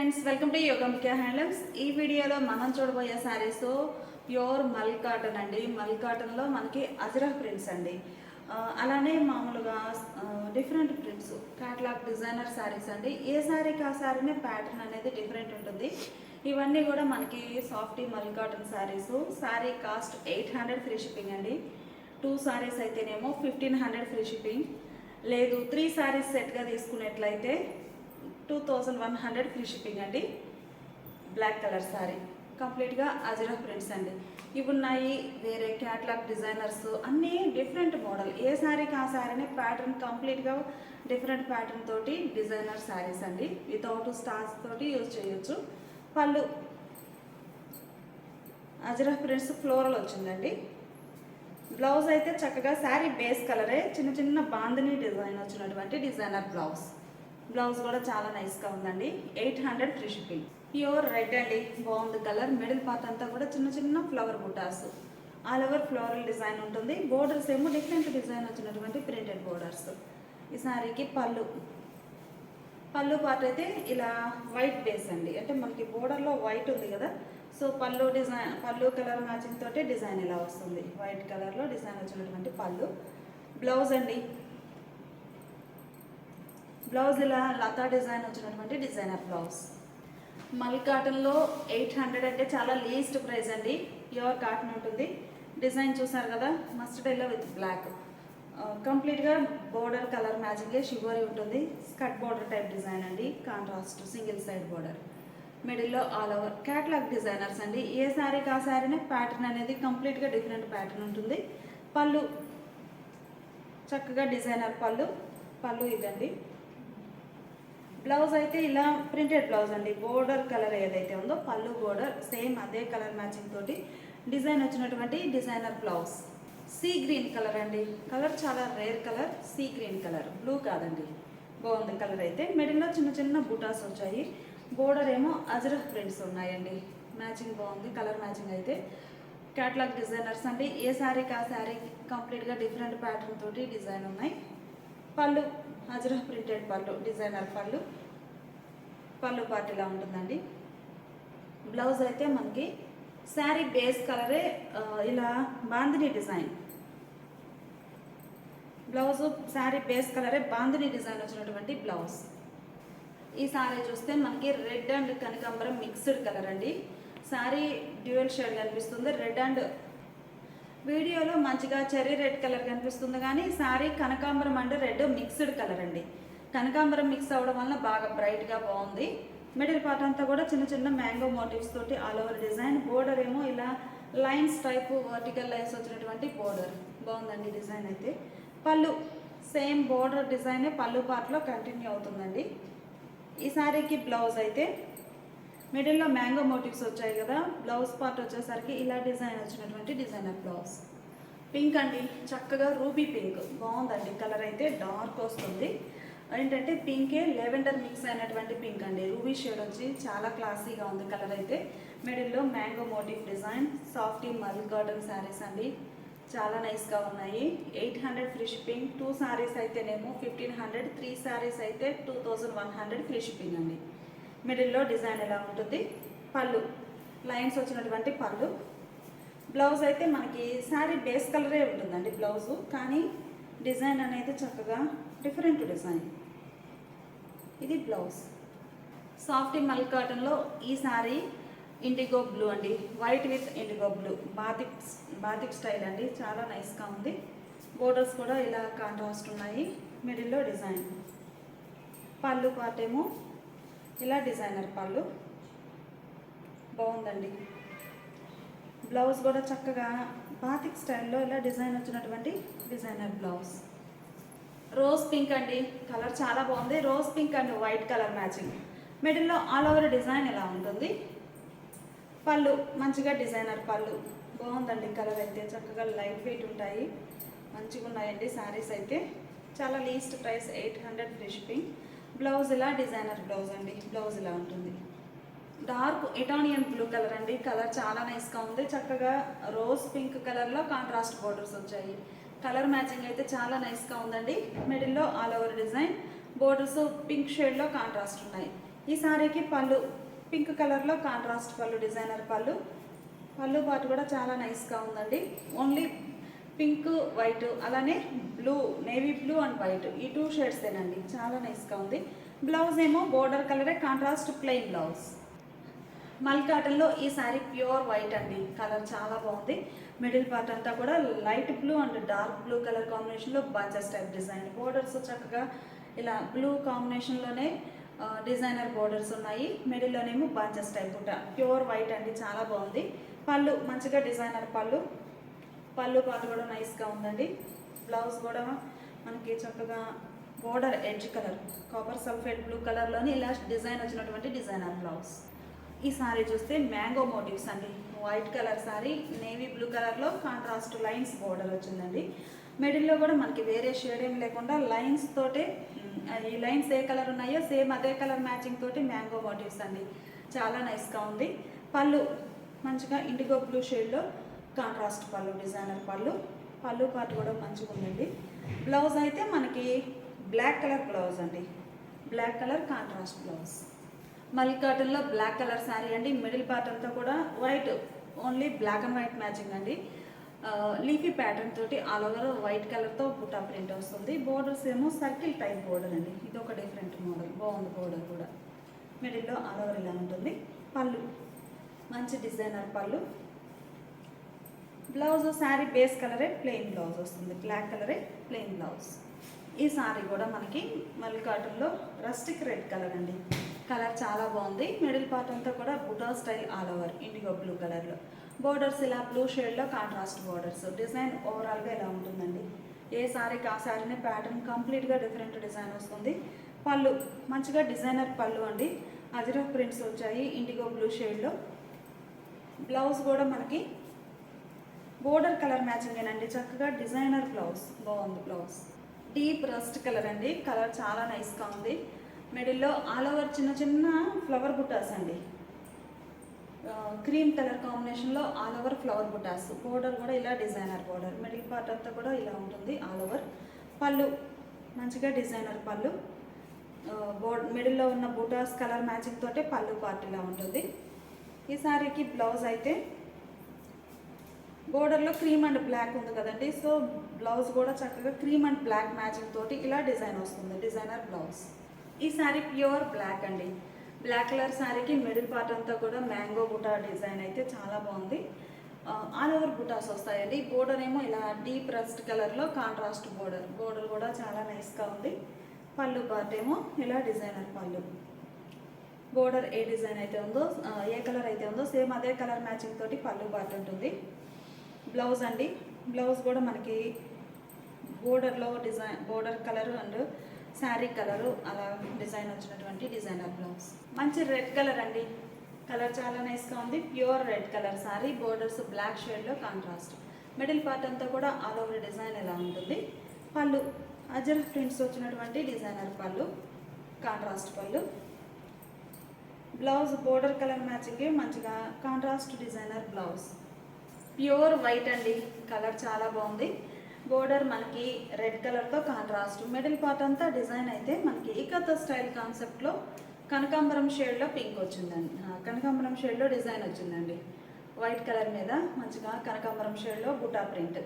Friends, welcome to Yogamika handlooms. ఈ వీడియోలో మనం చూడబోయే శారీస్ ప్యూర్ మల్ కాటన్ అండి. మల్ కాటన్లో మనకి అజరక్ ప్రింట్స్ అండి. అలానే మామూలుగా different prints catalogue designer saris అండి. ఏ శారీకి ఆ శారీనే ప్యాటర్న్ అనేది డిఫరెంట్ ఉంటుంది. ఇవన్నీ కూడా మనకి softy mul cotton saris. Sari cost 800 free shipping అండి. 2 శారీస్ అయితేనేమో 1500 ఫ్రీ షిప్పింగ్. లేదు 3 శారీస్ సెట్గా తీసుకున్నట్లయితే 2100 ఫ్రీ షిప్పింగ్ అండి. బ్లాక్ కలర్ శారీ కంప్లీట్గా అజరక్ ప్రింట్స్ అండి. ఇవి ఉన్నాయి. వేరే క్యాటలాగ్ డిజైనర్స్ అన్నీ డిఫరెంట్ మోడల్. ఏ శారీకి ఆ శారీని ప్యాటర్న్ కంప్లీట్గా డిఫరెంట్ ప్యాటర్న్ తోటి డిజైనర్ శారీస్ అండి. వితౌట్ స్టార్స్ తోటి యూజ్ చేయొచ్చు. పళ్ళు అజరక్ ప్రింట్స్ ఫ్లోరల్ వచ్చిందండి. బ్లౌజ్ అయితే చక్కగా శారీ బేస్ కలరే చిన్న చిన్న బాందిని డిజైన్ వచ్చినటువంటి డిజైనర్ బ్లౌజ్. బ్లౌజ్ కూడా చాలా నైస్గా ఉందండి. 800 ఫ్రీ షిప్పింగ్. ప్యూర్ రెడ్ అండి, బాగుంది కలర్. మిడిల్ పార్ట్ అంతా కూడా చిన్న చిన్న ఫ్లవర్ బుటాస్, ఆల్ ఓవర్ ఫ్లోరల్ డిజైన్ ఉంటుంది. బోర్డర్స్ ఏమో డిఫరెంట్ డిజైన్ వచ్చినటువంటి ప్రింటెడ్ బోర్డర్స్. ఈ శారీకి పళ్ళు పార్ట్ అయితే ఇలా వైట్ బేస్ అండి. అంటే మనకి బోర్డర్లో వైట్ ఉంది కదా, సో పళ్ళు కలర్ మ్యాచింగ్ తోటి డిజైన్ ఇలా వస్తుంది. వైట్ కలర్లో డిజైన్ వచ్చినటువంటి పళ్ళు. బ్లౌజ్ అండి, బ్లౌజ్ ఇలా లతా డిజైన్ వచ్చినటువంటి డిజైనర్ బ్లౌజ్. మల్ కాటన్లో 800 అంటే చాలా లీస్ట్ ప్రైస్ అండి. ప్యూర్ కాటన్ ఉంటుంది. డిజైన్ చూసారు కదా, మస్టర్డ్ ఎల్లో విత్ బ్లాక్. కంప్లీట్గా బోర్డర్ కలర్ మ్యాచింగే షివరీ ఉంటుంది. స్కట్ బోర్డర్ టైప్ డిజైన్ అండి. Contrast single side border. మిడిల్లో ఆల్ ఓవర్ క్యాటలాగ్ డిజైనర్స్ అండి. ఏ శారీకి ఆ శారీనే ప్యాటర్న్ అనేది కంప్లీట్గా డిఫరెంట్ ప్యాటర్న్ ఉంటుంది. పళ్ళు చక్కగా డిజైనర్ పళ్ళు ఇదండి. బ్లౌజ్ అయితే ఇలా ప్రింటెడ్ బ్లౌజ్ అండి. బోర్డర్ కలర్ ఏదైతే ఉందో పళ్ళు బోర్డర్ సేమ్ అదే కలర్ మ్యాచింగ్ తోటి డిజైన్ వచ్చినటువంటి designer blouse. Sea green colour అండి. కలర్ చాలా rare colour. Sea green colour, blue కాదండి. బాగుంది కలర్ అయితే. మిడిల్లో చిన్న చిన్న బుటాస్ వచ్చాయి. బోర్డర్ ఏమో అజరక్ ప్రింట్స్ ఉన్నాయండి. మ్యాచింగ్ బాగుంది. కలర్ మ్యాచింగ్ అయితే క్యాటలాగ్ డిజైనర్స్ అండి. ఏ శారీకి ఆ శారీ కంప్లీట్గా డిఫరెంట్ ప్యాటర్న్ తోటి డిజైన్ ఉన్నాయి. పళ్ళు అజరక్ ప్రింటెడ్ పళ్ళు, డిజైనర్ పళ్ళు పార్ట్ ఇలా ఉంటుందండి. బ్లౌజ్ అయితే మనకి శారీ బేస్ కలరే ఇలా bandhani design. Blouse sari base కలరే బాందిని డిజైన్ వచ్చినటువంటి బ్లౌజ్. ఈ శారీ చూస్తే మనకి రెడ్ అండ్ కనకాంబరం మిక్స్డ్ కలర్ అండి. శారీ డ్యూయల్ షేడ్ కనిపిస్తుంది. రెడ్ అండ్ వీడియోలో మంచిగా చెర్రీ రెడ్ కలర్ కనిపిస్తుంది, కానీ శారీ కనకాంబరం అండ్ రెడ్ మిక్స్డ్ కలర్ అండి. కనకాంబరం మిక్స్ అవ్వడం వల్ల బాగా బ్రైట్గా బాగుంది. మిడిల్ పార్ట్ అంతా కూడా చిన్న చిన్న మ్యాంగో మోటివ్స్ తోటి ఆల్ ఓవర్ డిజైన్. బోర్డర్ ఏమో ఇలా లైన్స్ టైపు వర్టికల్ లైన్స్ వచ్చినటువంటి బోర్డర్. బాగుందండి డిజైన్ అయితే. పళ్ళు సేమ్ బోర్డర్ డిజైనే పళ్ళు పార్ట్లో కంటిన్యూ అవుతుందండి. ఈ శారీకి బ్లౌజ్ అయితే మిడిల్లో మ్యాంగో మోటివ్స్ వచ్చాయి కదా, బ్లౌజ్ పార్ట్ వచ్చేసరికి ఇలా డిజైన్ వచ్చినటువంటి డిజైనర్ బ్లౌజ్. పింక్ అండి, చక్కగా రూబీ పింక్ బాగుందండి. కలర్ అయితే డార్క్ వస్తుంది. ఏంటంటే పింకే లెవెండర్ మిక్స్ అయినటువంటి పింక్ అండి. రూబీ షేడ్ వచ్చి చాలా క్లాసీగా ఉంది కలర్ అయితే. మిడిల్లో mango motif design. Softy mul cotton saris అండి, చాలా నైస్గా ఉన్నాయి. 800 ఫ్రీ షిప్పింగ్. 2 శారీస్ అయితేనేమో 1500, 3 శారీస్ అయితే 2100 ఫ్రీ షిప్పింగ్ అండి. మిడిల్లో డిజైన్ ఎలా ఉంటుంది. పళ్ళు లైన్స్ వచ్చినటువంటి పళ్ళు. బ్లౌజ్ అయితే మనకి శారీ బేస్ కలరే ఉంటుందండి బ్లౌజు, కానీ డిజైన్ అనేది చక్కగా డిఫరెంట్ డిజైన్. ఇది బ్లౌజ్. సాఫ్టీ మల్ కాటన్లో ఈ శారీ ఇండిగో బ్లూ అండి. White with IndiGo blue. Batik style అండి, చాలా నైస్గా ఉంది. బోర్డర్స్ కూడా ఇలా కాంట్రాస్ట్ ఉన్నాయి. మిడిల్లో డిజైన్. పళ్ళు పార్ట్ ఏమో ఇలా డిజైనర్ పళ్ళు బాగుందండి. బ్లౌజ్ కూడా చక్కగా బాతిక్ స్టైల్లో ఇలా డిజైన్ వచ్చినటువంటి డిజైనర్ బ్లౌజ్. రోజ్ పింక్ అండి, కలర్ చాలా బాగుంది. Rose pink and white colour matching. మిడిల్లో ఆల్ ఓవర్ డిజైన్ ఇలా ఉంటుంది. పళ్ళు మంచిగా డిజైనర్ పళ్ళు బాగుందండి. కలర్ అయితే చక్కగా లైట్ వెయిట్ ఉంటాయి, మంచిగా ఉన్నాయండి శారీస్ అయితే. చాలా least price 800 free shipping. Blouse ఇలా డిజైనర్ బ్లౌజ్ అండి. బ్లౌజ్ ఇలా ఉంటుంది. డార్క్ ఇటాలియన్ బ్లూ కలర్ అండి. కలర్ చాలా నైస్గా ఉంది. చక్కగా రోజ్ పింక్ కలర్లో కాంట్రాస్ట్ బోర్డర్స్ వచ్చాయి. కలర్ మ్యాచింగ్ అయితే చాలా నైస్గా ఉందండి. మిడిల్లో all over design. Borders pink షేడ్లో కాంట్రాస్ట్ ఉన్నాయి. ఈ సారీకి పళ్ళు పింక్ కలర్లో కాంట్రాస్ట్ పళ్ళు, డిజైనర్ పళ్ళు. పళ్ళు పాటు కూడా చాలా నైస్గా ఉందండి. ఓన్లీ పింక్ వైట్, అలానే blue, navy blue and white, ఈ 2 షేడ్సేనండి. చాలా నైస్గా ఉంది. బ్లౌజ్ ఏమో బోర్డర్ కలరే, కాంట్రాస్ట్ ప్లెయిన్ బ్లౌజ్. మల్ కాటన్లో ఈ శారీ ప్యూర్ వైట్ అండి. కలర్ చాలా బాగుంది. మిడిల్ పార్ట్ అంతా కూడా light blue and dark blue colour కాంబినేషన్లో బంచెస్ టైప్ డిజైన్. బోర్డర్స్ చక్కగా ఇలా బ్లూ కాంబినేషన్లోనే డిజైనర్ బోర్డర్స్ ఉన్నాయి. మిడిల్లోనేమో బంచెస్ టైప్ బుట్ట. ప్యూర్ వైట్ అండి, చాలా బాగుంది. పళ్ళు మంచిగా డిజైనర్ పళ్ళు. పళ్ళు పాటు కూడా నైస్గా ఉందండి. బ్లౌజ్ కూడా మనకి చక్కగా border edge colour, copper sulphate blue కలర్లోని ఇలా డిజైన్ వచ్చినటువంటి డిజైనర్ బ్లౌజ్. ఈ సారీ చూస్తే మ్యాంగో మోటివ్స్ అండి. White colour sari, navy blue కలర్లో కాంట్రాస్ట్ లైన్స్ బోర్డర్ వచ్చిందండి. మిడిల్లో కూడా మనకి వేరే షేడ్ ఏం లేకుండా లైన్స్ తోటే, ఈ లైన్స్ ఏ కలర్ ఉన్నాయో సేమ్ అదే కలర్ మ్యాచింగ్ తోటి మ్యాంగో మోటివ్స్ అండి. చాలా నైస్గా ఉంది. పళ్ళు మంచిగా ఇండిగో బ్లూ షేడ్లో కాంట్రాస్ట్ పళ్ళు, డిజైనర్ పళ్ళు. పళ్ళు పార్ట్ కూడా మంచిగా ఉందండి. బ్లౌజ్ అయితే మనకి బ్లాక్ కలర్ బ్లౌజ్ అండి. Black colour contrast blouse. Mul కాటన్లో బ్లాక్ కలర్ శారీ అండి. మిడిల్ పార్ట్ అంతా కూడా white, only black and white matching అండి. లీఫీ ప్యాటర్న్ తోటి ఆల్ ఓవర్ వైట్ కలర్తో బుటా ప్రింట్ వస్తుంది. బోర్డర్స్ ఏమో సర్కిల్ టైప్ బోర్డర్ అండి. ఇది ఒక డిఫరెంట్ మోడల్, బాగుంది బోర్డర్ కూడా. మిడిల్లో ఆల్ ఓవర్ ఇలా ఉంటుంది. పళ్ళు మంచి designer pallu. Blouse sari base కలరే ప్లెయిన్ బ్లౌజ్ వస్తుంది. బ్లాక్ కలరే ప్లెయిన్ బ్లౌజ్. ఈ సారీ కూడా మనకి మల్ కాటన్లో రస్టిక్ రెడ్ కలర్ అండి. కలర్ చాలా బాగుంది. మిడిల్ పార్ట్ అంతా కూడా buta style all over indigo blue కలర్లో. బోర్డర్స్ ఇలా బ్లూ షేడ్లో కాంట్రాస్ట్ బోర్డర్స్. డిజైన్ ఓవరాల్గా ఇలా ఉంటుందండి. ఏ సారీకి ఆ సారీనే ప్యాటర్న్ కంప్లీట్గా డిఫరెంట్ డిజైన్ వస్తుంది. పళ్ళు మంచిగా డిజైనర్ పళ్ళు అండి. అజరఫ్ ప్రింట్స్ వచ్చాయి ఇండిగో బ్లూ షేడ్లో. బ్లౌజ్ కూడా మనకి బోర్డర్ కలర్ మ్యాచింగేనండి. చక్కగా డిజైనర్ బ్లౌజ్, బాగుంది బ్లౌజ్. డీప్ రస్ట్ కలర్ అండి. కలర్ చాలా నైస్గా ఉంది. మిడిల్లో ఆల్ ఓవర్ చిన్న చిన్న ఫ్లవర్ బుటాస్ అండి. క్రీమ్ కలర్ కాంబినేషన్లో ఆల్ ఓవర్ ఫ్లవర్ బుటాస్. బోర్డర్ కూడా ఇలా డిజైనర్ బోర్డర్. మిడిల్ పార్ట్ అంతా కూడా ఇలా ఉంటుంది ఆల్ ఓవర్. పళ్ళు మంచిగా డిజైనర్ పళ్ళు. మిడిల్లో ఉన్న బుటాస్ కలర్ మ్యాచింగ్ తోటే పళ్ళు పార్ట్ ఇలా ఉంటుంది. ఈ సారీకి బ్లౌజ్ అయితే బోర్డర్లో క్రీమ్ అండ్ బ్లాక్ ఉంది కదండి. సో బ్లౌజ్ కూడా చక్కగా క్రీమ్ అండ్ బ్లాక్ మ్యాచింగ్ తోటి ఇలా డిజైన్ వస్తుంది, డిజైనర్ బ్లౌజ్. ఈ శారీ ప్యూర్ బ్లాక్ అండి. బ్లాక్ కలర్ శారీకి మిడిల్ పార్ట్ అంతా కూడా మ్యాంగో బుటా డిజైన్ అయితే చాలా బాగుంది. ఆల్ ఓవర్ బుటాస్ వస్తాయండి. బోర్డర్ ఏమో ఇలా డీప్ రస్ట్ కలర్లో కాంట్రాస్ట్ బోర్డర్. బోర్డర్ కూడా చాలా నైస్గా ఉంది. పళ్ళు పార్ట్ ఏమో ఇలా డిజైనర్ పళ్ళు. బోర్డర్ ఏ డిజైన్ అయితే ఉందో, ఏ కలర్ అయితే ఉందో సేమ్ అదే కలర్ మ్యాచింగ్ తోటి పళ్ళు పార్ట్ ఉంటుంది. బ్లౌజ్ అండి. బ్లౌజ్ కూడా మనకి బోర్డర్లో design, border colour and sari colour అలా డిజైన్ వచ్చినటువంటి డిజైనర్ బ్లౌజ్. మంచి రెడ్ కలర్ అండి. కలర్ చాలా నైస్గా ఉంది. Pure red colour sari. Borders black షేడ్లో కాంట్రాస్ట్. మిడిల్ పార్ట్ అంతా కూడా ఆల్ ఓవర్ డిజైన్ ఎలా ఉంటుంది. పళ్ళు అజర్ ప్రింట్స్ వచ్చినటువంటి designer pallu, contrast pallu. Blouse border colour మ్యాచింగ్కి మంచిగా contrast designer blouse. Pure white అండి. కలర్ చాలా బాగుంది. బోర్డర్ మనకి రెడ్ కలర్తో కాంట్రాస్ట్. మిడిల్ పార్ట్ అంతా డిజైన్ అయితే మనకి ఇకత స్టైల్ కాన్సెప్ట్లో కనకాంబరం షేడ్లో పింక్ వచ్చిందండి. కనకాంబరం షేడ్లో డిజైన్ వచ్చిందండి. వైట్ కలర్ మీద మంచిగా కనకాంబరం షేడ్లో బుటా ప్రింట్.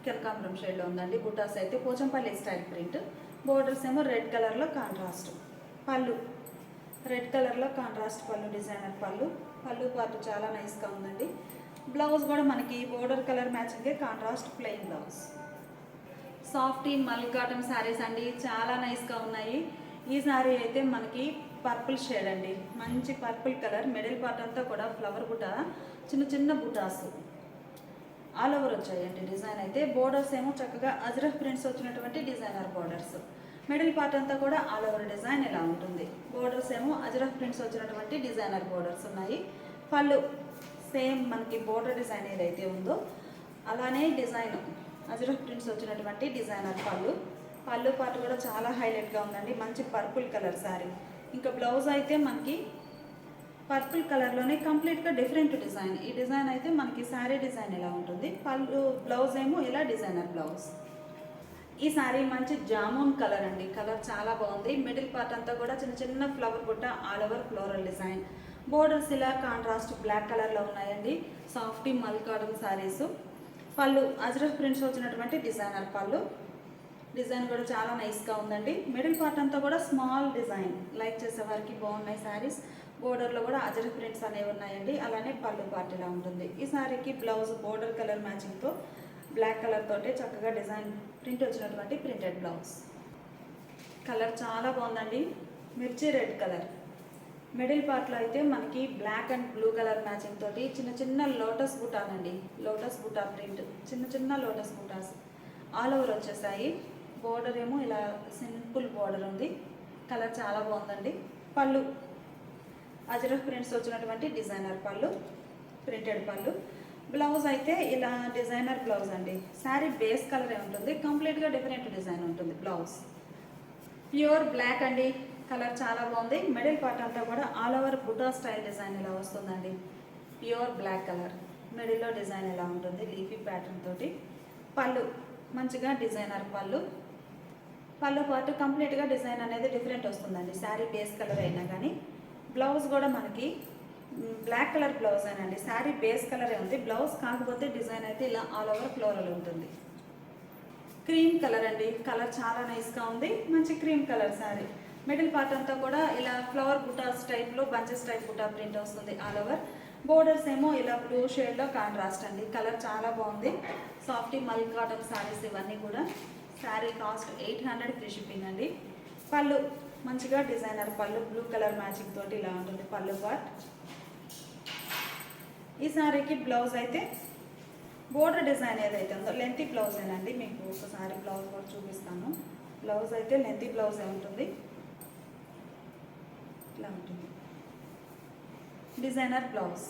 కనకాంబరం షేడ్లో ఉందండి. బుటాస్ అయితే పోచంపల్లి స్టైల్ ప్రింట్. బోర్డర్స్ ఏమో రెడ్ కలర్లో కాంట్రాస్ట్. పళ్ళు రెడ్ కలర్లో కాంట్రాస్ట్ పళ్ళు, డిజైనర్ పళ్ళు. పళ్ళు పార్ట్ చాలా నైస్గా ఉందండి. బ్లౌజ్ కూడా మనకి బోర్డర్ కలర్ మ్యాచింగే contrast plain blouse. Soft mul cotton saris అండి. చాలా నైస్గా ఉన్నాయి. ఈ శారీ అయితే మనకి పర్పుల్ షేడ్ అండి. మంచి పర్పుల్ కలర్. మిడిల్ పార్ట్ అంతా కూడా ఫ్లవర్ బుటా, చిన్న చిన్న బుటాస్ ఆల్ ఓవర్ వచ్చాయండి డిజైన్ అయితే. బోర్డర్స్ ఏమో చక్కగా అజ్రఫ్ ప్రింట్స్ వచ్చినటువంటి డిజైనర్ బోర్డర్స్. మిడిల్ పార్ట్ అంతా కూడా ఆల్ ఓవర్ డిజైన్ ఇలా ఉంటుంది. బోర్డర్స్ ఏమో అజ్రఫ్ ప్రింట్స్ వచ్చినటువంటి డిజైనర్ బోర్డర్స్ ఉన్నాయి. పళ్ళు సేమ్ మనకి బోర్డర్ డిజైన్ ఏదైతే ఉందో అలానే డిజైన్ అజ్రఫ్ ప్రింట్స్ వచ్చినటువంటి డిజైనర్ పళ్ళు. పళ్ళు పార్ట్ కూడా చాలా హైలైట్గా ఉందండి. మంచి పర్పుల్ కలర్ శారీ. ఇంకా బ్లౌజ్ అయితే మనకి పర్పుల్ కలర్లోనే కంప్లీట్గా డిఫరెంట్ డిజైన్. ఈ డిజైన్ అయితే మనకి శారీ డిజైన్ ఇలా ఉంటుంది. పళ్ళు బ్లౌజ్ ఏమో ఇలా డిజైనర్ బ్లౌజ్. ఈ సారీ మంచి జామున్ కలర్ అండి, కలర్ చాలా బాగుంది. మిడిల్ పార్ట్ అంతా కూడా చిన్న చిన్న ఫ్లవర్ బుట్ట, all over floral design. Borders ఇలా కాంట్రాస్ట్ బ్లాక్ కలర్లో ఉన్నాయండి. Softy mul cotton saris. పళ్ళు అజ్రఫ్ ప్రింట్స్ వచ్చినటువంటి డిజైనర్ పళ్ళు. డిజైన్ కూడా చాలా నైస్గా ఉందండి. మిడిల్ పార్ట్ అంతా కూడా స్మాల్ డిజైన్, లైక్ చేసే వారికి బాగున్నాయి శారీస్. బోర్డర్లో కూడా అజరఫ్ ప్రింట్స్ అనేవి ఉన్నాయండి. అలానే పళ్ళు పార్ట్ ఇలా ఉంటుంది. ఈ శారీకి బ్లౌజ్ బోర్డర్ కలర్ మ్యాచింగ్తో బ్లాక్ కలర్ తోటి చక్కగా డిజైన్ ప్రింట్ వచ్చినటువంటి ప్రింటెడ్ బ్లౌజ్. కలర్ చాలా బాగుందండి, మిర్చి రెడ్ కలర్. మిడిల్ పార్ట్లో అయితే మనకి black and blue colour matching తోటి చిన్న చిన్న లోటస్ బుటానండి, లోటస్ బుటా ప్రింట్, చిన్న చిన్న లోటస్ బుటాస్ ఆల్ ఓవర్ వచ్చేసాయి. బోర్డర్ ఏమో ఇలా సింపుల్ బోర్డర్ ఉంది. కలర్ చాలా బాగుందండి. పళ్ళు అజరఫ్ ప్రింట్స్ వచ్చినటువంటి డిజైనర్ పళ్ళు, ప్రింటెడ్ పళ్ళు. బ్లౌజ్ అయితే ఇలా డిజైనర్ బ్లౌజ్ అండి. శారీ బేస్ కలరే ఉంటుంది, కంప్లీట్గా డిఫరెంట్ డిజైన్ ఉంటుంది బ్లౌజ్. ప్యూర్ బ్లాక్ అండి, కలర్ చాలా బాగుంది. మిడిల్ పార్ట్ అంతా కూడా all over buta style design ఇలా వస్తుందండి. ప్యూర్ బ్లాక్ కలర్, మిడిల్లో డిజైన్ ఇలా ఉంటుంది లీఫీ ప్యాటర్న్ తోటి. పళ్ళు మంచిగా డిజైనర్ పళ్ళు. పళ్ళు పార్ట్ కంప్లీట్గా డిజైన్ అనేది డిఫరెంట్ వస్తుందండి, శారీ బేస్ కలర్ అయినా కానీ. బ్లౌజ్ కూడా మనకి బ్లాక్ కలర్ బ్లౌజ్ అయినండి, శారీ బేస్ కలరే ఉంది బ్లౌజ్, కాకపోతే డిజైన్ అయితే ఇలా ఆల్ ఓవర్ ఫ్లోరల్ ఉంటుంది. క్రీమ్ కలర్ అండి, కలర్ చాలా నైస్గా ఉంది. మంచి cream colour sari. Middle part అంతా కూడా ఇలా ఫ్లవర్ బుటాస్ టైప్లో బంచెస్ టైప్ బుటా ప్రింట్ వస్తుంది ఆల్ ఓవర్. బోర్డర్స్ ఏమో ఇలా బ్లూ షేడ్లో కాంట్రాస్ట్ అండి. కలర్ చాలా బాగుంది. సాఫ్టీ మల్ కాటన్ శారీస్ ఇవన్నీ కూడా. శారీ కాస్ట్ 800 ఫ్రీ షిప్పింగ్ అండి. పళ్ళు మంచిగా డిజైనర్ పళ్ళు, బ్లూ కలర్ మ్యాచింగ్ తోటి ఇలా ఉంటుంది పళ్ళు పార్ట్. ఈ శారీకి బ్లౌజ్ అయితే బోర్డర్ డిజైన్ ఏదైతే ఉందో లెంతీ బ్లౌజేనండి. మీకు ఒకసారి బ్లౌజ్ కూడా చూపిస్తాను. బ్లౌజ్ అయితే లెంతీ బ్లౌజే ఉంటుంది, ఇలా ఉంటుంది డిజైనర్ బ్లౌజ్.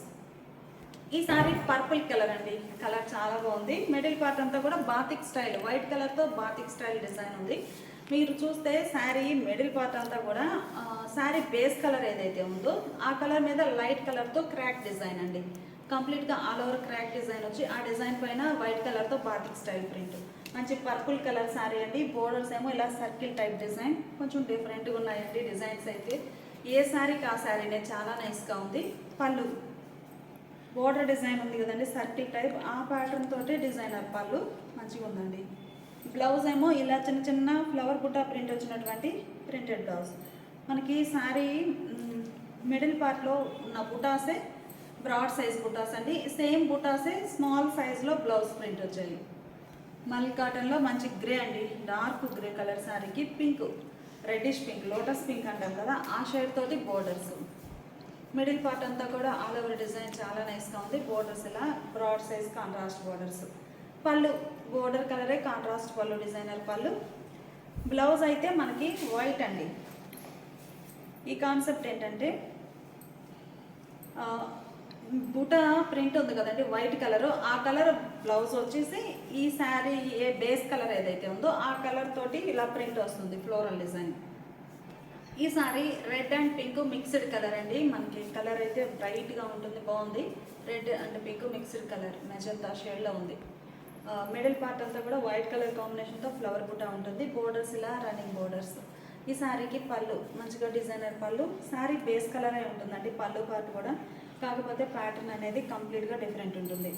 ఈ సారీ పర్పుల్ కలర్ అండి, కలర్ చాలా బాగుంది. మిడిల్ పార్ట్ అంతా కూడా బాతిక్ స్టైల్, వైట్ కలర్తో బాతిక్ స్టైల్ డిజైన్ ఉంది. మీరు చూస్తే శారీ మిడిల్ పార్ట్ అంతా కూడా శారీ బేస్ కలర్ ఏదైతే ఉందో ఆ కలర్ మీద లైట్ కలర్తో క్రాక్ డిజైన్ అండి. కంప్లీట్గా ఆల్ ఓవర్ క్రాక్ డిజైన్ వచ్చి ఆ డిజైన్ పైన వైట్ కలర్తో బాతిక్ స్టైల్ ప్రింట్. మంచి పర్పుల్ కలర్ శారీ అండి. బోర్డర్స్ ఏమో ఇలా సర్కిల్ టైప్ డిజైన్, కొంచెం డిఫరెంట్గా ఉన్నాయండి డిజైన్స్ అయితే. ఏ శారీకి ఆ శారీనే చాలా నైస్గా ఉంది. పళ్ళు బోర్డర్ డిజైన్ ఉంది కదండి, సర్కిల్ టైప్, ఆ ప్యాటర్న్ తోటి డిజైనర్ పళ్ళు మంచిగా ఉందండి. బ్లౌజ్ ఏమో ఇలా చిన్న చిన్న ఫ్లవర్ బుటా ప్రింట్ వచ్చినటువంటి ప్రింటెడ్ బ్లౌజ్. మనకి శారీ మిడిల్ పార్ట్లో ఉన్న బుటాసే బ్రాడ్ సైజ్ బుటాస్ అండి. సేమ్ బుటాసే స్మాల్ సైజ్లో బ్లౌజ్ ప్రింట్ వచ్చాయి. మల్ కాటన్లో మంచి గ్రే అండి, డార్క్ గ్రే కలర్ శారీకి pink, reddish pink, lotus pink అంటాం కదా, ఆ షేడ్ తోటి బోర్డర్స్. మిడిల్ పార్ట్ అంతా కూడా ఆల్ ఓవర్ డిజైన్ చాలా నైస్గా ఉంది. బోర్డర్స్ ఇలా బ్రాడ్ సైజ్ కాంట్రాస్ట్ బోర్డర్స్. పళ్ళు బోర్డర్ కలరే కాంట్రాస్ట్ పళ్ళు, డిజైనర్ పళ్ళు. బ్లౌజ్ అయితే మనకి వైట్ అండి. ఈ కాన్సెప్ట్ ఏంటంటే బుటా ప్రింట్ ఉంది కదండి వైట్ కలరు, ఆ కలర్ బ్లౌజ్ వచ్చేసి ఈ శారీ ఏ బేస్ కలర్ ఏదైతే ఉందో ఆ కలర్ తోటి ఇలా ప్రింట్ వస్తుంది ఫ్లోరల్ డిజైన్. ఈ sorry red and pink mixed colour అండి. మనకి కలర్ అయితే బ్రైట్గా ఉంటుంది, బాగుంది. Red and pink mixed colour magenta షేడ్లో ఉంది. మిడిల్ పార్ట్ అంతా కూడా వైట్ కలర్ కాంబినేషన్తో ఫ్లవర్ బుటా ఉంటుంది. బోర్డర్స్ ఇలా రన్నింగ్ బోర్డర్స్. ఈ శారీకి పళ్ళు మంచిగా డిజైనర్ పళ్ళు. శారీ బేస్ కలరే ఉంటుందండి పళ్ళు పార్ట్ కూడా, కాకపోతే ప్యాటర్న్ అనేది కంప్లీట్గా డిఫరెంట్ ఉంటుంది.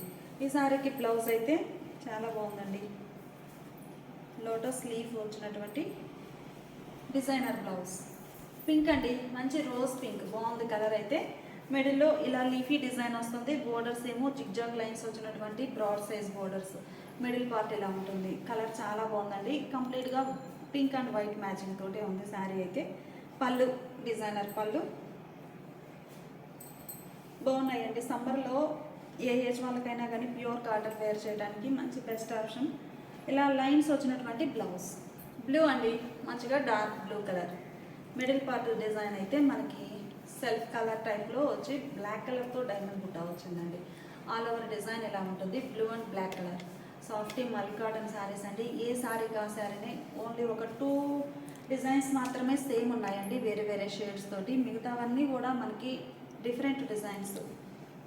ఈ శారీకి బ్లౌజ్ అయితే చాలా బాగుందండి. లోటస్ లీఫ్ వచ్చినటువంటి డిజైనర్ బ్లౌజ్. పింక్ అండి, మంచి రోజ్ పింక్, బాగుంది కలర్ అయితే. మిడిల్లో ఇలా లీఫీ డిజైన్ వస్తుంది. బోర్డర్స్ ఏమో జిగ్జాగ్ లైన్స్ వచ్చినటువంటి broad size borders. Middle part ఇలా ఉంటుంది. కలర్ చాలా బాగుందండి. కంప్లీట్గా పింక్ అండ్ వైట్ మ్యాచింగ్ తోటే ఉంది శారీ అయితే. పళ్ళు డిజైనర్ పళ్ళు బాగున్నాయండి. సమ్మర్లో ఏ ఏజ్ వాళ్ళకైనా కానీ ప్యూర్ కాటన్ వేర్ చేయడానికి మంచి బెస్ట్ ఆప్షన్. ఇలా లైన్స్ వచ్చినటువంటి బ్లౌజ్. బ్లూ అండి, మంచిగా dark blue colour. Middle part design అయితే మనకి సెల్ఫ్ కలర్ టైప్లో వచ్చి బ్లాక్ కలర్తో డైమండ్ బుట్ట వచ్చిందండి. ఆల్ ఓవర్ డిజైన్ ఇలా ఉంటుంది, blue and black colour. Softy mul cotton saris అండి. ఏ శారీకి ఆ శారీనే, ఓన్లీ ఒక 2 డిజైన్స్ మాత్రమే సేమ్ ఉన్నాయండి వేరే వేరే షేడ్స్ తోటి. మిగతావన్నీ కూడా మనకి డిఫరెంట్ డిజైన్స్.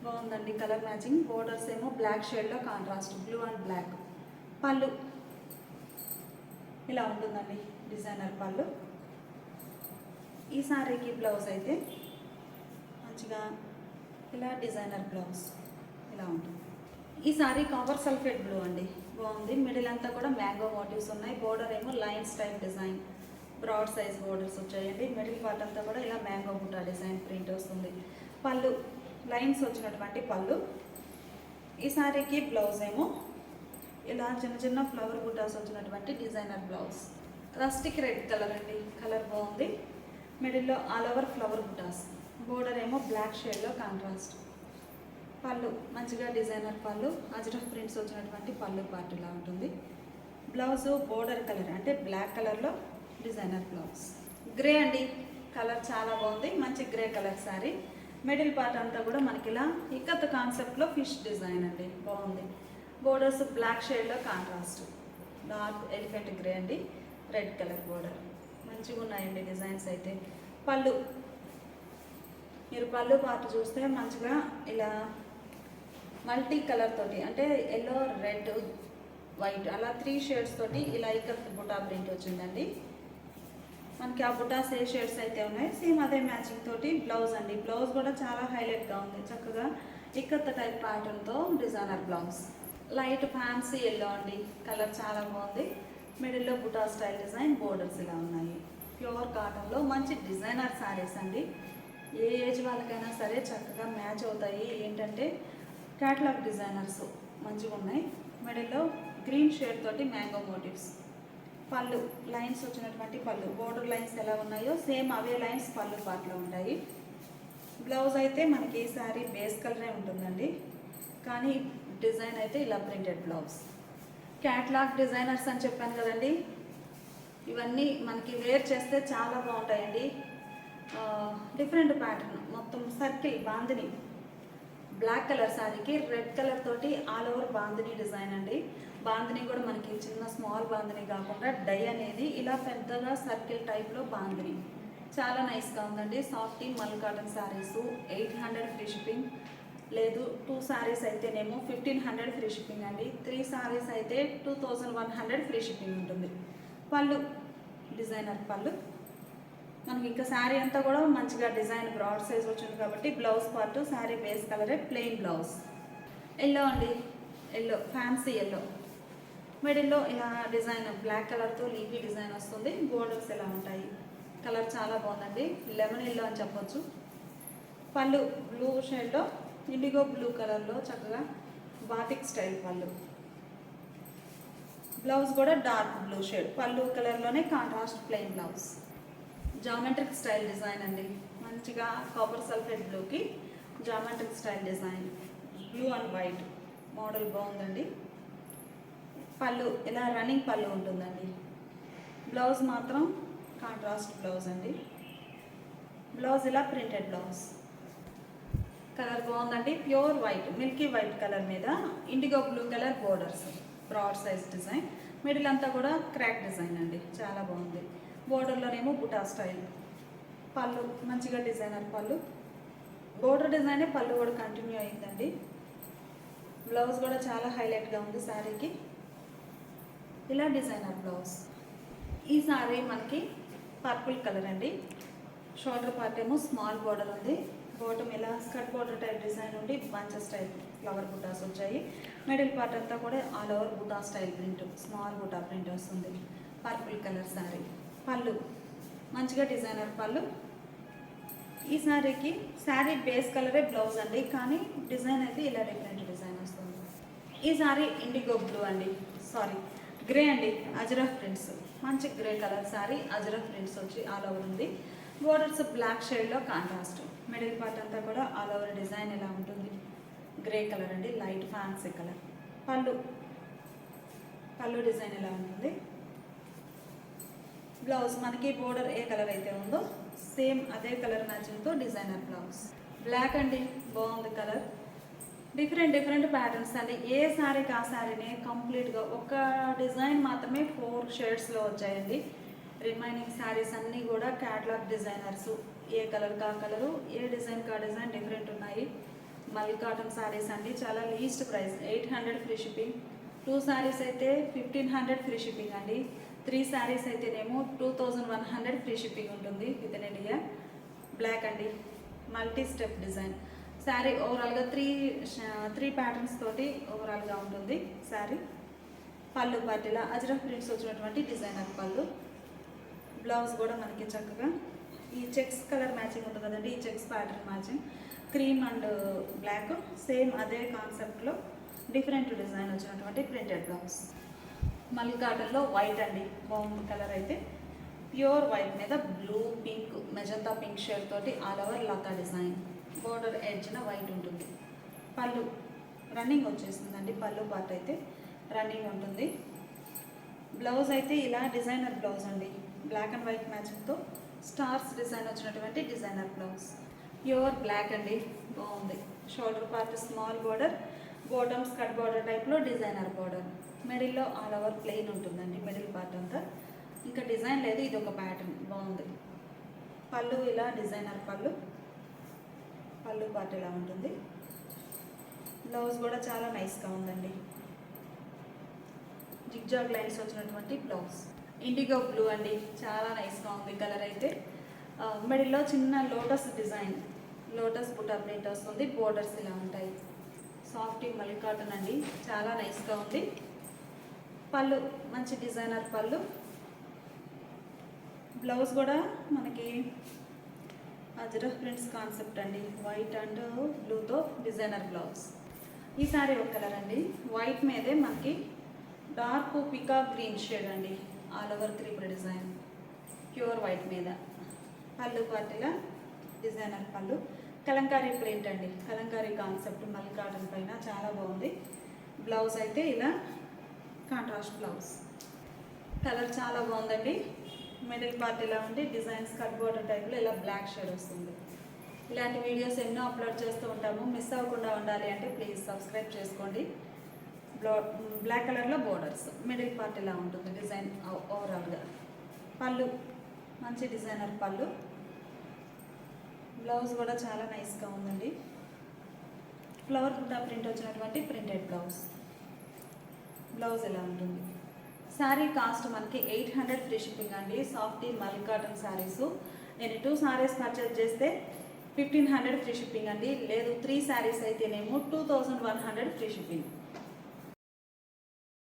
బాగుందండి కలర్ మ్యాచింగ్. బోర్డర్స్ ఏమో బ్లాక్ షేడ్లో కాంట్రాస్ట్, బ్లూ అండ్ బ్లాక్. పళ్ళు ఇలా ఉంటుందండి డిజైనర్ పళ్ళు. ఈ సారీకి బ్లౌజ్ అయితే మంచిగా ఇలా డిజైనర్ బ్లౌజ్ ఇలా ఉంటుంది. ఈ సారీ కాపర్ సల్ఫేట్ బ్లూ అండి, బాగుంది. మిడిల్ అంతా కూడా మ్యాంగో మోటివ్స్ ఉన్నాయి. బోర్డర్ ఏమో lines type design, broad size borders వచ్చాయండి. మిడిల్ పార్ట్ అంతా కూడా ఇలా మ్యాంగో బుట్టా డిజైన్ ప్రింట్ వస్తుంది. పళ్ళు లైన్స్ వచ్చినటువంటి పళ్ళు. ఈ సారీకి బ్లౌజ్ ఏమో ఇలా చిన్న చిన్న ఫ్లవర్ బుట్టాస్ వచ్చినటువంటి designer blouse. Rustic red colour అండి, కలర్ బాగుంది. మిడిల్లో ఆల్ ఓవర్ ఫ్లవర్ బుటాస్, బోర్డర్ ఏమో బ్లాక్ షేడ్లో కాంట్రాస్ట్. పళ్ళు మంచిగా డిజైనర్ పళ్ళు, అజ్రఫ్ ప్రింట్స్ వచ్చినటువంటి పళ్ళు పార్ట్ ఇలా ఉంటుంది. బ్లౌజు బోర్డర్ కలర్ అంటే బ్లాక్ కలర్లో డిజైనర్ బ్లౌజ్. గ్రే అండి, కలర్ చాలా బాగుంది, మంచి grey colour sari. Middle part అంతా కూడా మనకి ఇలా ఇక్కత్ కాన్సెప్ట్లో ఫిష్ డిజైన్ అండి, బాగుంది. బోర్డర్స్ బ్లాక్ షేడ్లో కాంట్రాస్ట్, డార్క్ ఎలిఫెంట్ గ్రే అండి, రెడ్ కలర్ బోర్డర్. మంచిగా ఉన్నాయండి డిజైన్స్ అయితే. పళ్ళు మీరు పళ్ళు పార్ట్ చూస్తే మంచిగా ఇలా మల్టీ కలర్ తోటి అంటే ఎల్లో, రెడ్, వైట్ అలా 3 షేడ్స్ తోటి ఇలా ఇక్కత్ బుటా ప్రింట్ వచ్చిందండి. మనకి ఆ బుటాస్ ఏ షేడ్స్ అయితే ఉన్నాయి సేమ్ అదే మ్యాచింగ్ తోటి బ్లౌజ్ అండి. బ్లౌజ్ కూడా చాలా హైలైట్గా ఉంది, చక్కగా ఇక్కత్ టైప్ ప్యాటర్న్తో designer blouse. Light fancy yellow అండి, కలర్ చాలా బాగుంది. మిడిల్లో బుటా స్టైల్ డిజైన్, బోర్డర్స్ ఇలా ఉన్నాయి. ప్యూర్ కాటన్లో మంచి డిజైనర్ శారీస్ అండి. ఏ ఏజ్ వాళ్ళకైనా సరే చక్కగా మ్యాచ్ అవుతాయి. ఏంటంటే క్యాటలాగ్ డిజైనర్స్ మంచిగా ఉన్నాయి. మిడిల్లో గ్రీన్ షేడ్ తోటి మ్యాంగో మోటివ్స్. పళ్ళు లైన్స్ వచ్చినటువంటి పళ్ళు, బోర్డర్ లైన్స్ ఎలా ఉన్నాయో సేమ్ అవే లైన్స్ పళ్ళు పార్ట్లో ఉంటాయి. బ్లౌజ్ అయితే మనకి ఈ శారీ బేస్ కలరే ఉంటుందండి, కానీ డిజైన్ అయితే ఇలా ప్రింటెడ్ బ్లౌజ్. క్యాట్లాగ్ డిజైనర్స్ అని చెప్పాను కదండి, ఇవన్నీ మనకి వేర్ చేస్తే చాలా బాగుంటాయండి. డిఫరెంట్ ప్యాటర్న్, మొత్తం సర్కిల్ బాందిని, బ్లాక్ కలర్ శారీకి రెడ్ కలర్ తోటి ఆల్ ఓవర్ బాందిని డిజైన్ అండి. బాందిని కూడా మనకి చిన్న స్మాల్ బాందిని కాకుండా డై అనేది ఇలా పెద్దగా సర్కిల్ టైప్లో బాందిని, చాలా నైస్గా ఉందండి. Softy mul cotton saris 800 free shipping, లేదు 2 శారీస్ అయితేనేమో 1500 ఫ్రీ షిప్పింగ్ అండి. 3 శారీస్ అయితే 2100 ఫ్రీ షిప్పింగ్ ఉంటుంది. పళ్ళు డిజైనర్ పళ్ళు. మనకి ఇంకా శారీ అంతా కూడా మంచిగా డిజైన్ బ్రాడ్ సైజ్ వచ్చింది కాబట్టి బ్లౌజ్ పార్ట్ శారీ బేస్ కలరే ప్లెయిన్ బ్లౌజ్. ఎల్లో అండి, ఎల్లో ఫ్యాన్సీ ఎల్లో. మిడిల్లో ఇలా డిజైన్ బ్లాక్ కలర్తో లీఫీ డిజైన్ వస్తుంది. బోర్డర్స్ ఎలా ఉంటాయి, కలర్ చాలా బాగుందండి, లెమన్ ఎల్లో అని చెప్పొచ్చు. పళ్ళు బ్లూ షేడ్లో ఇండిగో బ్లూ కలర్లో చక్కగా బాటిక్ స్టైల్ పళ్ళు. బ్లౌజ్ కూడా డార్క్ బ్లూ షేడ్, పళ్ళు కలర్లోనే contrast plain blouse. Geometric style design అండి, మంచిగా కాపర్ సల్ఫేట్ బ్లూకి geometric style design, blue and white model బాగుందండి. పళ్ళు ఇలా రన్నింగ్ పళ్ళు ఉంటుందండి. బ్లౌజ్ మాత్రం కాంట్రాస్ట్ బ్లౌజ్ అండి. బ్లౌజ్ ఇలా ప్రింటెడ్ బ్లౌజ్. కలర్ బాగుందండి, pure white milky white colour మీద indigo blue colour borders, broad size design. Middle అంతా కూడా క్రాక్ డిజైన్ అండి, చాలా బాగుంది. బోర్డర్లోనేమో బుటా స్టైల్. పళ్ళు మంచిగా డిజైనర్ పళ్ళు, బోర్డర్ డిజైనే పళ్ళు కూడా కంటిన్యూ అయిందండి. బ్లౌజ్ కూడా చాలా హైలైట్గా ఉంది శారీకి, ఇలా డిజైనర్ బ్లౌజ్. ఈ శారీ మనకి పర్పుల్ కలర్ అండి. షోల్డర్ పార్ట్ ఏమో స్మాల్ బోర్డర్ ఉంది, బాటమ్ ఇలా స్కర్ట్ బోర్డర్ టైప్ డిజైన్ ఉండి బంచెస్ టైప్ ఫ్లవర్ బుటాస్ వచ్చాయి. మిడిల్ పార్ట్ అంతా కూడా all over buta style print, small బుటా ప్రింట్ వస్తుంది. Purple colour sari. పళ్ళు మంచిగా డిజైనర్ పళ్ళు. ఈ శారీకి శారీ బేస్ కలరే బ్లౌజ్ అండి, కానీ డిజైన్ అయితే ఇలా డిఫరెంట్ డిజైన్ వస్తుంది. ఈ శారీ ఇండిగో బ్లూ అండి, సారీ గ్రే అండి, అజ్రఫ్ ప్రింట్స్. మంచి grey colour sari, Ajrakh prints వచ్చి ఆల్ ఓవర్ ఉంది. బోర్డర్స్ బ్లాక్ షేడ్లో కాంట్రాస్ట్. మిడిల్ పార్ట్ అంతా కూడా ఆల్ ఓవర్ డిజైన్ ఎలా ఉంటుంది, గ్రే కలర్ అండి, లైట్ ఫ్యాన్సీ కలర్. పళ్ళు పళ్ళు డిజైన్ ఎలా ఉంటుంది. బ్లౌజ్ మనకి బోర్డర్ ఏ కలర్ అయితే ఉందో సేమ్ అదే కలర్ మ్యాచింగ్తో డిజైనర్ బ్లౌజ్. బ్లాక్ అండి, బాగుంది కలర్. డిఫరెంట్ ప్యాటర్న్స్ అండి. ఏ శారీకి ఆ శారీనే కంప్లీట్గా ఒక డిజైన్ మాత్రమే 4 షేడ్స్లో వచ్చాయండి. రిమైనింగ్ శారీస్ అన్నీ కూడా క్యాటలాగ్ డిజైనర్స్, ఏ కలర్ కా కలరు, ఏ డిజైన్ కా డిజైన్ డిఫరెంట్ ఉన్నాయి. మల్ కాటన్ శారీస్ అండి, చాలా least price 800 free shipping. 2 saris అయితే 1500 ఫ్రీ షిప్పింగ్ అండి. 3 శారీస్ అయితేనేమో 2100 ఫ్రీ షిప్పింగ్ ఉంటుంది విత్ ఇన్ ఇండియా. బ్లాక్ అండి, మల్టీ స్టెప్ డిజైన్. శారీ ఓవరాల్గా త్రీ ప్యాటర్న్స్ తోటి ఓవరాల్గా ఉంటుంది శారీ. పళ్ళు పాటిలా అజ్రఫ్ ప్రింట్స్ వచ్చినటువంటి డిజైనర్ పళ్ళు. బ్లౌజ్ కూడా మనకి చక్కగా ఈ చెక్స్ కలర్ మ్యాచింగ్ ఉంటుంది కదండి, ఈ checks pattern matching cream and black same అదే కాన్సెప్ట్లో డిఫరెంట్ డిజైన్ వచ్చినటువంటి ప్రింటెడ్ బ్లౌజ్. మళ్ళీ కాటన్లో వైట్ అండి, బాగుంది కలర్ అయితే. ప్యూర్ వైట్ మీద blue pink magenta pink shade తోటి ఆల్ ఓవర్ లతా డిజైన్. బోర్డర్ ఎడ్జ్న వైట్ ఉంటుంది. పళ్ళు రన్నింగ్ వచ్చేసిందండి, పళ్ళు పార్ట్ అయితే రన్నింగ్ ఉంటుంది. బ్లౌజ్ అయితే ఇలా డిజైనర్ బ్లౌజ్ అండి, బ్లాక్ అండ్ వైట్ మ్యాచింగ్తో స్టార్స్ డిజైన్ వచ్చినటువంటి డిజైనర్ బ్లౌజ్. ప్యూర్ బ్లాక్ అండి, బాగుంది. Shoulder part small border, bottoms cut border టైప్లో డిజైనర్ బోర్డర్. మిడిల్లో ఆల్ ఓవర్ ప్లెయిన్ ఉంటుందండి మిడిల్ పార్ట్ అంతా. ఇంకా డిజైన్ లేదు, ఇది ఒక ప్యాటర్న్ బాగుంది. పళ్ళు ఇలా డిజైనర్ పళ్ళు, పళ్ళు పార్ట్ ఇలా ఉంటుంది. బ్లౌజ్ కూడా చాలా నైస్గా ఉందండి, జిగ్జాగ్ లైన్స్ వచ్చినటువంటి బ్లౌజ్. ఇండిగో బ్లూ అండి, చాలా నైస్గా ఉంది కలర్ అయితే. మిడిల్లో చిన్న lotus design, lotus buta print వస్తుంది. బోర్డర్స్ ఇలా ఉంటాయి. సాఫ్ట్ మల్లి కాటన్ అండి, చాలా నైస్గా ఉంది. పళ్ళు మంచి డిజైనర్ పళ్ళు. బ్లౌజ్ కూడా మనకి అజ్రఫ్ ప్రింట్స్ కాన్సెప్ట్ అండి, వైట్ అండ్ బ్లూతో డిజైనర్ బ్లౌజ్. ఈ సారీ ఒక కలర్ అండి, వైట్ మీదే మనకి డార్క్ పికాక్ గ్రీన్ షేడ్ అండి, all over creeper design pure white మీద. పళ్ళు పార్టీలా డిజైనర్ పళ్ళు. కలంకారీ ప్రింట్ అండి, కలంకారీ కాన్సెప్ట్ మల్లి కాటన్ పైన చాలా బాగుంది. బ్లౌజ్ అయితే ఇలా కాంట్రాస్ట్ బ్లౌజ్. కలర్ చాలా బాగుందండి. మిడిల్ పార్ట్ ఇలా ఉండి డిజైన్స్ కట్ బోర్డర్ టైప్లో ఇలా బ్లాక్ షేడ్ వస్తుంది. ఇలాంటి వీడియోస్ ఎన్నో అప్లోడ్ చేస్తూ ఉంటాము, మిస్ అవ్వకుండా ఉండాలి అంటే ప్లీజ్ సబ్స్క్రైబ్ చేసుకోండి. బ్లాక్ కలర్లో బోర్డర్స్, మిడిల్ పార్ట్ ఇలా ఉంటుంది డిజైన్ ఓవరాల్గా. పళ్ళు మంచి డిజైనర్ పళ్ళు. బ్లౌజ్ కూడా చాలా నైస్గా ఉందండి. ఫ్లవర్ బుట్టా ప్రింట్ వచ్చినటువంటి ప్రింటెడ్ బ్లౌజ్. బ్లౌజ్ ఎలా ఉంటుంది. శారీ కాస్ట్ మనకి 800 ఫ్రీ షిప్పింగ్ అండి. సాఫ్ట్ మల్లి కాటన్ శారీస్. నేను 2 శారీస్ పర్చేజ్ చేస్తే 1500 ఫ్రీ షిప్పింగ్ అండి. లేదు 3 శారీస్ అయితేనేమో 2100 ఫ్రీ షిప్పింగ్.